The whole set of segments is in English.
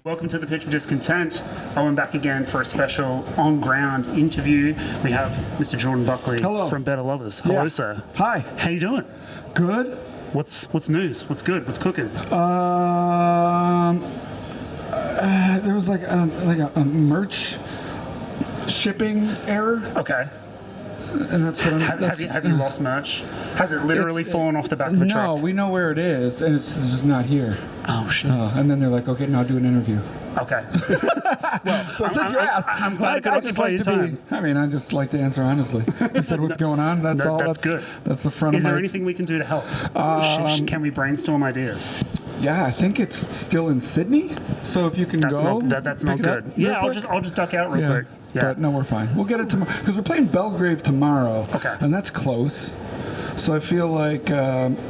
Welcome to the Pitch of Discontent. Owen back again for a special on-ground interview. We have Mr. Jordan Buckley from Better Lovers. Hello, sir. Hi. How you doing? Good. What's news? What's good? What's cooking? There was like a merch shipping error. Okay. And that's what I'm. Have you lost merch? Has it literally fallen off the back of a truck? No, we know where it is, and it's just not here. Oh shit! And then they're like, "Okay, now do an interview." Okay. Well, so since you asked, I'm glad I could occupy your time. I just like to answer honestly. You said what's going on. That's all. That's good. That's the front Is of my. there anything we can do to help? Can we brainstorm ideas? Yeah, I think it's still in Sydney. So if you can go, that's not good. Yeah, I'll just duck out real quick. Yeah. But no, we're fine. We'll get it tomorrow because we're playing Belgrave tomorrow. Okay. And that's close. So I feel like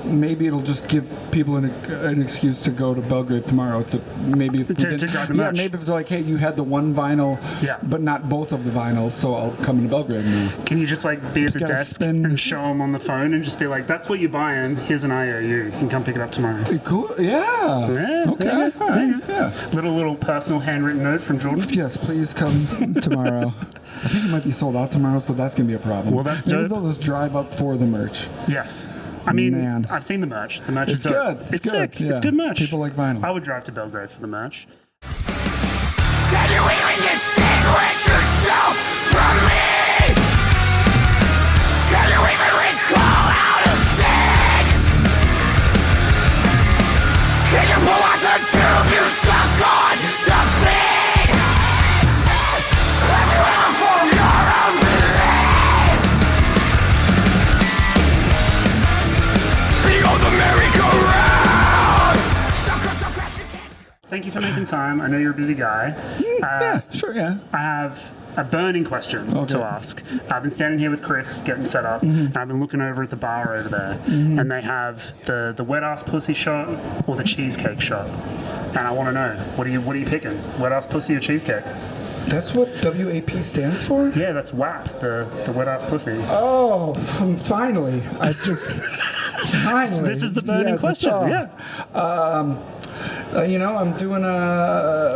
maybe it'll just give people an excuse to go to Belgrave tomorrow to maybe to grab the merch. maybe if it's like, hey, you had the one vinyl, but not both of the vinyls, so I'll come to Belgrave now. Can you just like be at the desk and show them on the phone and just be like, that's what you're buying. Here's an IOU. You can come pick it up tomorrow. Cool. Yeah. Okay. Yeah. All right. Yeah. Little personal handwritten note from Jordan. Yes, please come tomorrow. I think it might be sold out tomorrow, so that's gonna be a problem. Well, that's maybe dope. They'll just drive up for the merch. Yes. I mean, I've seen the merch. The merch is dope. Good. It's sick. Yeah. It's good merch. People like vinyl. I would drive to Belgrave for the merch. Can you even distinguish yourself from me? Can you even recall how to sing? Can you pull out the tube you suck on to feed? Have you ever formed your own beliefs? Beyond the merry-go-round. Thank you for making time. I know you're a busy guy. Yeah, sure, yeah. I have a burning question to ask. I've been standing here with Chris getting set up, and I've been looking over at the bar over there, and they have the wet ass pussy shot or the cheesecake shot. And I want to know, what are you picking? Wet ass pussy or cheesecake? That's what WAP stands for? Yeah, that's WAP, the wet ass pussy. Oh, finally. I just finally. This is the burning question. I'm doing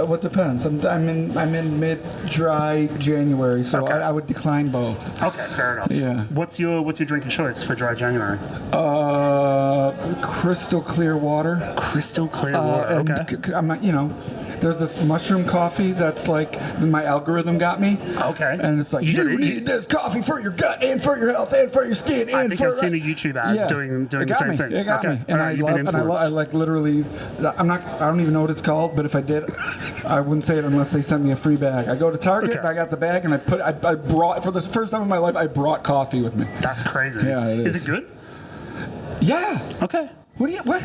what depends. I'm in mid-dry January, so I would decline both. Okay, fair enough. Yeah. What's your drink of choice for dry January? Crystal clear water. Crystal clear water. Okay. I'm not, there's this mushroom coffee that's like my algorithm got me. Okay. And it's like, you need this coffee for your gut and for your health and for your skin. I think I've seen a YouTube ad doing the same thing. It got me. And I like literally, I don't even know what it's called, but if I did, I wouldn't say it unless they sent me a free bag. I go to Target, and I got the bag, and I brought, for the first time in my life, I brought coffee with me. That's crazy. Yeah, it is. Is it good? Yeah. Okay. What?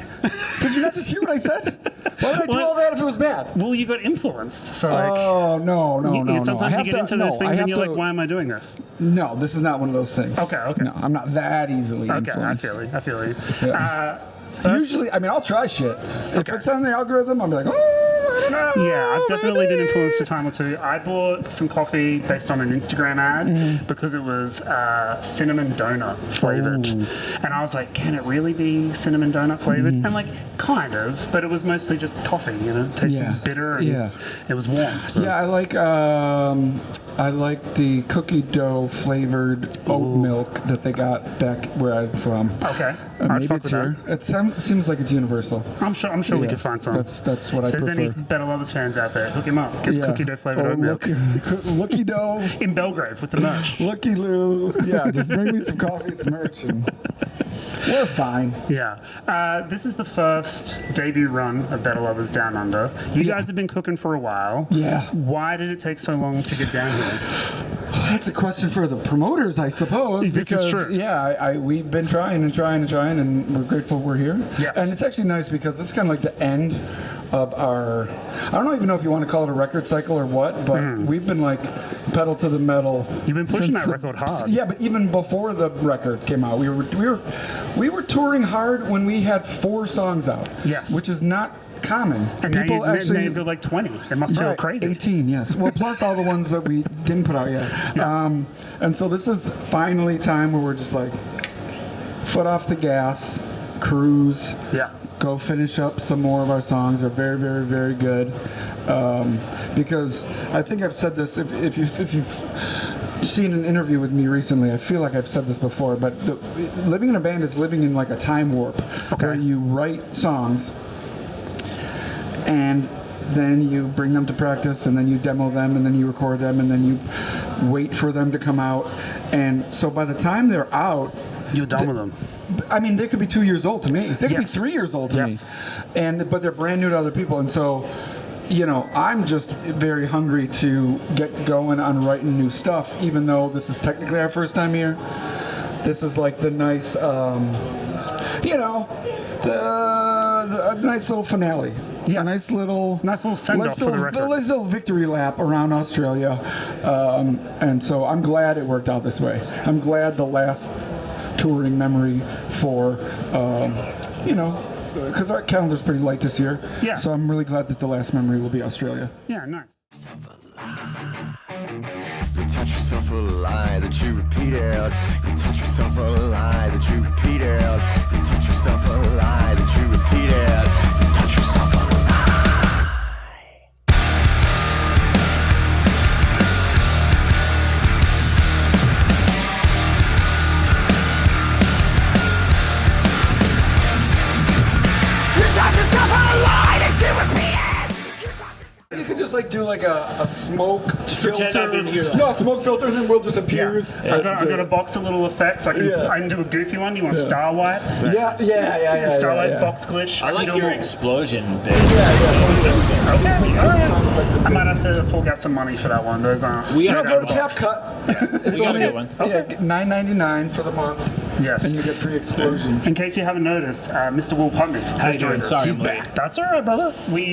Did you not just hear what I said? Why would I do all that if it was bad? Well, you got influenced, so like... Oh, no. Sometimes you get into those things and you're like, why am I doing this? No, this is not one of those things. Okay. No, I'm not that easily influenced. Okay, I feel you. Yeah. Usually, I'll try shit. If it's on the algorithm, I'll be like, I don't know. Yeah, I've definitely been influenced a time or two. I bought some coffee based on an Instagram ad because it was cinnamon donut flavored. And I was like, can it really be cinnamon donut flavored? And like, kind of, but it was mostly just coffee, tasting bitter and it was warm. So. Yeah, I like the cookie dough flavored oat milk that they got back where I'm from. Okay. Maybe it's here. It seems like it's universal. I'm sure we could find some. That's what I prefer. If there's any Better Lovers fans out there, hook him up. Get cookie dough flavored oat milk. Looky dough. In Belgrave with the merch. Looky Lou. Yeah, just bring me some coffee, some merch, and we're fine. Yeah. This is the first debut run of Better Lovers Down Under. You guys have been cooking for a while. Yeah. Why did it take so long to get down here? That's a question for the promoters, I suppose. This is true. Yeah, we've been trying, and we're grateful we're here. Yes. And it's actually nice because this is kind of like the end of our, I don't even know if you want to call it a record cycle or what, but we've been like pedal to the metal. You've been pushing that record hard. Yeah, but even before the record came out, we were touring hard when we had 4 songs out. Yes. Which is not common. And people now actually you've got like 20. It must feel crazy. 18, yes. Well, plus all the ones that we didn't put out yet. Yeah. And so this is finally time where we're just like foot off the gas, cruise. Yeah. go finish up some more of our songs. They're very, very, very good. Because I think I've said this, if you've seen an interview with me recently, I feel like I've said this before, but living in a band is living in like a time warp where you write songs and then you bring them to practice and then you demo them and then you record them and then you wait for them to come out. And so by the time they're out, you're done with them. I mean, they could be 2 years old to me. They could be 3 years old to me. But they're brand new to other people. And so, you know, I'm just very hungry to get going on writing new stuff, even though this is technically our first time here. This is like the nice, you know, a nice little finale. Yeah, a nice little send-off for the record. A nice little victory lap around Australia. And so I'm glad it worked out this way. I'm glad the last touring memory for, you know, because our calendar's pretty light this year. Yeah. So I'm really glad that the last memory will be Australia. Yeah, nice. You touch yourself a lie that you repeat out. You touch yourself a lie that you repeat out. You touch yourself a lie that you repeat out. You touch yourself a lie. You touch yourself a lie that you repeat out. You could just like do like a smoke Pretend filter. I've been here. No, a smoke filter, and then Will just appears. I've got a box of little effects. I can do a goofy one. You want Star Wipe? Yeah. Star Wipe box glitch. I like can do your a- explosion bit. Okay, all right. Sound effect is I good. might have to fork out some money for that one. Those aren't. We No, got go a to box. CapCut. It's We got a only good one. Yeah, $9.99 for the month. Yes. And you get free explosions. In case you haven't noticed, Mr. Will Putney has you doing? joined us. Sorry, He's I'm late. back. That's all right, brother. We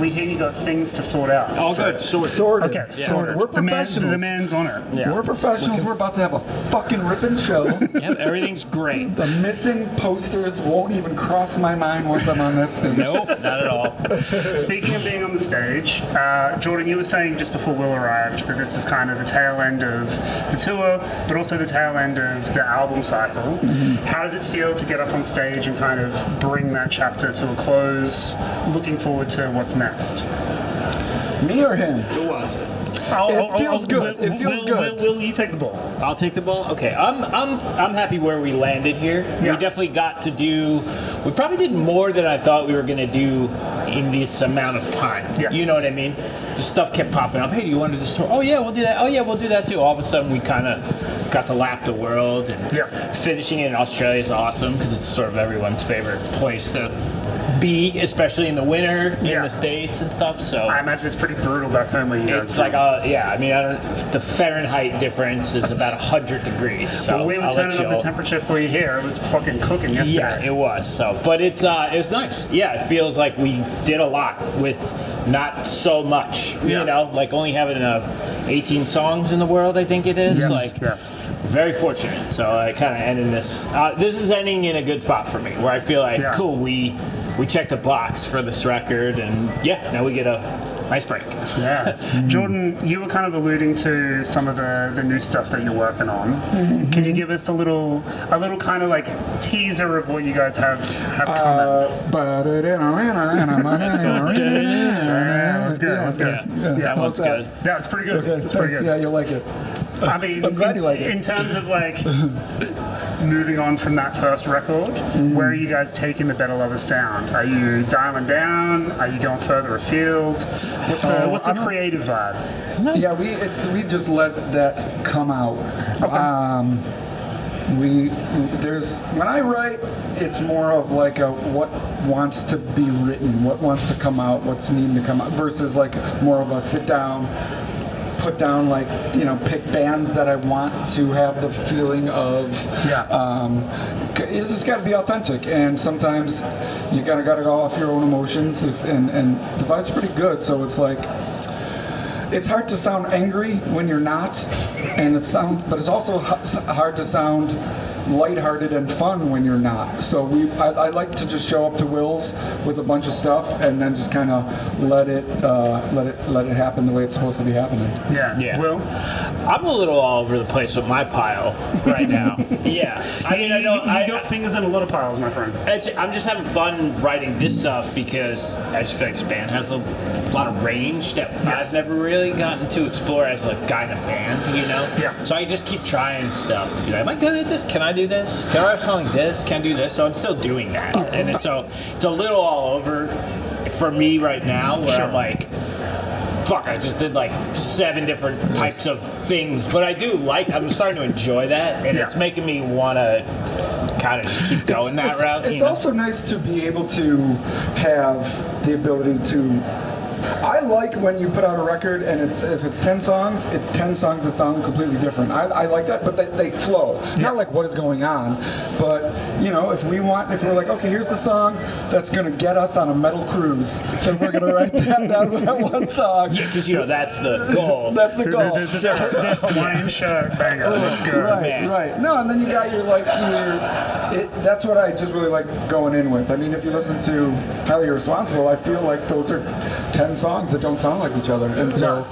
hear you got things to sort out. All So- good. Sorted. Sorted. Okay, Yeah. sorted. We're The professionals. man's on it. Yeah. We're professionals. We're about to have a fucking ripping show. Yep, everything's great. The missing posters won't even cross my mind once I'm on that stage. Nope, not at all. Speaking of being on the stage, Jordan, you were saying just before Will arrived that this is kind of the tail end of the tour, but also the tail end of the album cycle. How does it feel to get up on stage and kind of bring that chapter to a close? Looking forward to what's next. Me or him? Who wants it? It feels good. It feels good. Will you take the ball? I'll take the ball. Okay, I'm happy where we landed here. Yeah. We definitely got to do. We probably did more than I thought we were gonna do in this amount of time. Yes. You know what I mean? The stuff kept popping up. Hey, do you want to do this tour? Oh yeah, we'll do that. Oh yeah, we'll do that too. All of a sudden, we kind of got to lap the world, and finishing it in Australia is awesome because it's sort of everyone's favorite place to be, especially in the winter in the States and stuff. So I imagine it's pretty brutal back home where you guys it's are. like the Fahrenheit difference is about 100 degrees. So we were I'll let turning up you- the temperature for you here. It was fucking cooking yesterday. Yeah, it was. So, but it was nice. Yeah, it feels like we did a lot with not so much. Yeah. You know, like only having 18 songs in the world. I think it is. Yes, Like, yes. very fortunate. So I kind of ended this. This is ending in a good spot for me, where I feel like, cool, we checked the box for this record, and now we get a nice break. Yeah. Jordan, you were kind of alluding to some of the new stuff that you're working on. Can you give us a little kind of like teaser of what you guys have coming? That's good. That's good. That one's good. That's pretty good. Okay, That's pretty thanks. good. Yeah, you'll like it. I mean, I'm glad you like it. In terms of like moving on from that first record, where are you guys taking the Better Lovers sound? Are you dialing down? Are you going further afield? What's the creative vibe? Yeah, we just let that come out. When I write, it's more of like a what wants to be written, what wants to come out, what's needing to come out, versus like more of a sit down, put down, like, you know, pick bands that I want to have the feeling of. You just got to be authentic, and sometimes you gotta go off your own emotions. And the vibe's pretty good, so it's like. It's hard to sound angry when you're not, but it's also hard to sound lighthearted and fun when you're not. So I like to just show up to Will's with a bunch of stuff and then just kind of let it happen the way it's supposed to be happening. Yeah. Will? I'm a little all over the place with my pile right now. Yeah. I mean, I know you got fingers in a lot of piles, my friend. I'm just having fun writing this stuff because I just feel like this band has a lot of range that I've never really gotten to explore as a guy in a band, you know? Yeah. So I just keep trying stuff to be like, am I good at this? Can I do this? Can I write a song like this? Can I do this? So I'm still doing that. And it's a little all over for me right now where I'm like, fuck, I just did like 7 different types of things. But I'm starting to enjoy that, and it's making me want to kind of just keep going that route. It's also nice to be able to have the ability to. I like when you put out a record and if it's 10 songs, it's 10 songs that sound completely different. I like that, but they flow. Not like what is going on, but you know, if we're like, okay, here's the song that's gonna get us on a metal cruise, then we're gonna write that one song. Yeah, because you know that's the goal. That's the goal. The Hawaiian shirt banger. Let's go. Right. No, and then you got that's what I just really like going in with. I mean, if you listen to Highly Irresponsible, I feel like those are 10 songs that don't sound like each other, and so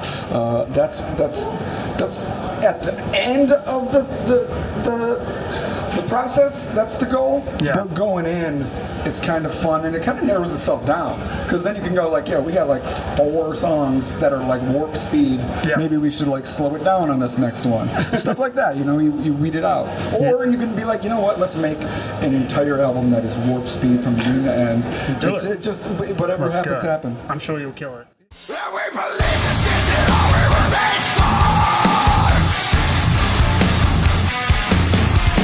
that's at the end of the process. That's the goal. But going in, it's kind of fun, and it kind of narrows itself down because then you can go like, we got like 4 songs that are like warp speed. Maybe we should like slow it down on this next one. Stuff like that. You know, you weed it out, or you can be like, you know what? Let's make an entire album that is warp speed from beginning to end. It just whatever happens. I'm sure you'll kill it. We believe this isn't all we were made for.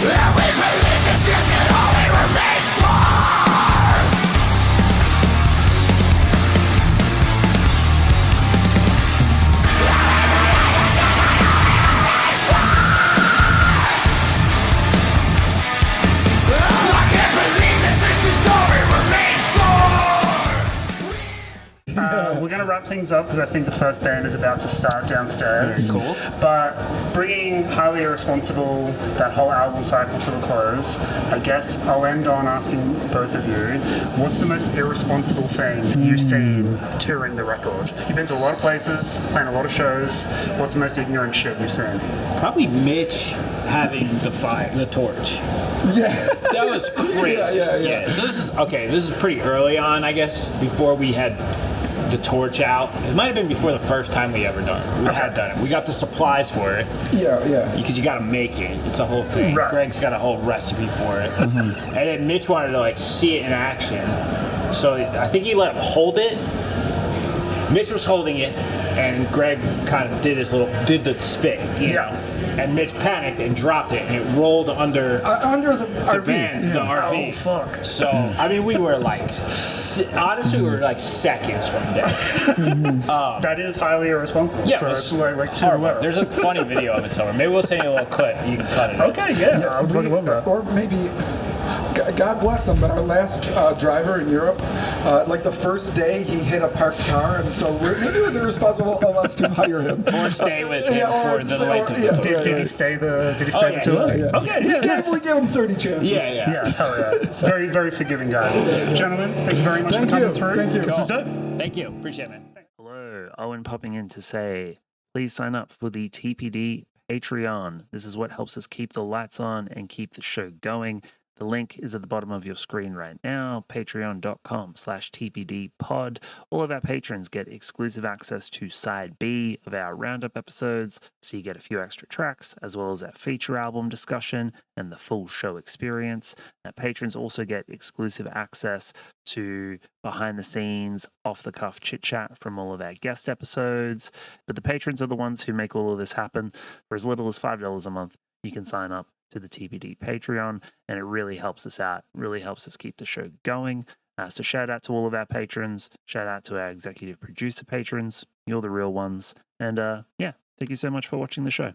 And we believe this isn't all we were made for. I can't believe that this is all we were made for. We're going to wrap things up because I think the first band is about to start downstairs. Very cool. But bringing Highly Irresponsible, that whole album cycle to a close, I guess I'll end on asking both of you, what's the most irresponsible thing you've seen touring the record? You've been to a lot of places, playing a lot of shows. What's the most ignorant shit you've seen? Probably Mitch having the torch. Yeah. That was crazy. Yeah. So this is pretty early on, I guess, before we had the torch out. It might have been before the first time we had done it. We got the supplies for it. Yeah. Because you got to make it. It's a whole thing. Right. Greg's got a whole recipe for it. And then Mitch wanted to like see it in action. So I think he let him hold it. Mitch was holding it, and Greg kind of did the spit, you know. And Mitch panicked and dropped it, and it rolled under the the RV. van, the RV. Oh, fuck. So, I mean, we were like, honestly, we were like seconds from death. That is highly irresponsible. Yeah, so it it's was like 2 horrible. left. There's a funny video of it somewhere. Maybe we'll send you a little clip. You can cut it. Okay, yeah, I would love that. Or maybe, God bless him, but our last driver in Europe, like the first day he hit a parked car, and so maybe it was irresponsible of us to hire him. Or stay with him for the length of the tour. Did he stay the tour? Yeah. Okay, We gave him 30 chances. Yeah. hell yeah. Very, very forgiving guys. Gentlemen, thank you very much for coming through. Thank you. This was dope. Thank you. Appreciate it, man. Hello, Owen popping in to say, please sign up for the TPD Patreon. This is what helps us keep the lights on and keep the show going. The link is at the bottom of your screen right now, patreon.com/tpdpod. All of our patrons get exclusive access to Side B of our roundup episodes, so you get a few extra tracks, as well as our feature album discussion and the full show experience. Our patrons also get exclusive access to behind-the-scenes, off-the-cuff chit-chat from all of our guest episodes. But the patrons are the ones who make all of this happen. For as little as $5 a month, you can sign up to the TPD Patreon, and it really helps us out, really helps us keep the show going. So shout out to all of our patrons, shout out to our executive producer patrons, you're the real ones, and thank you so much for watching the show.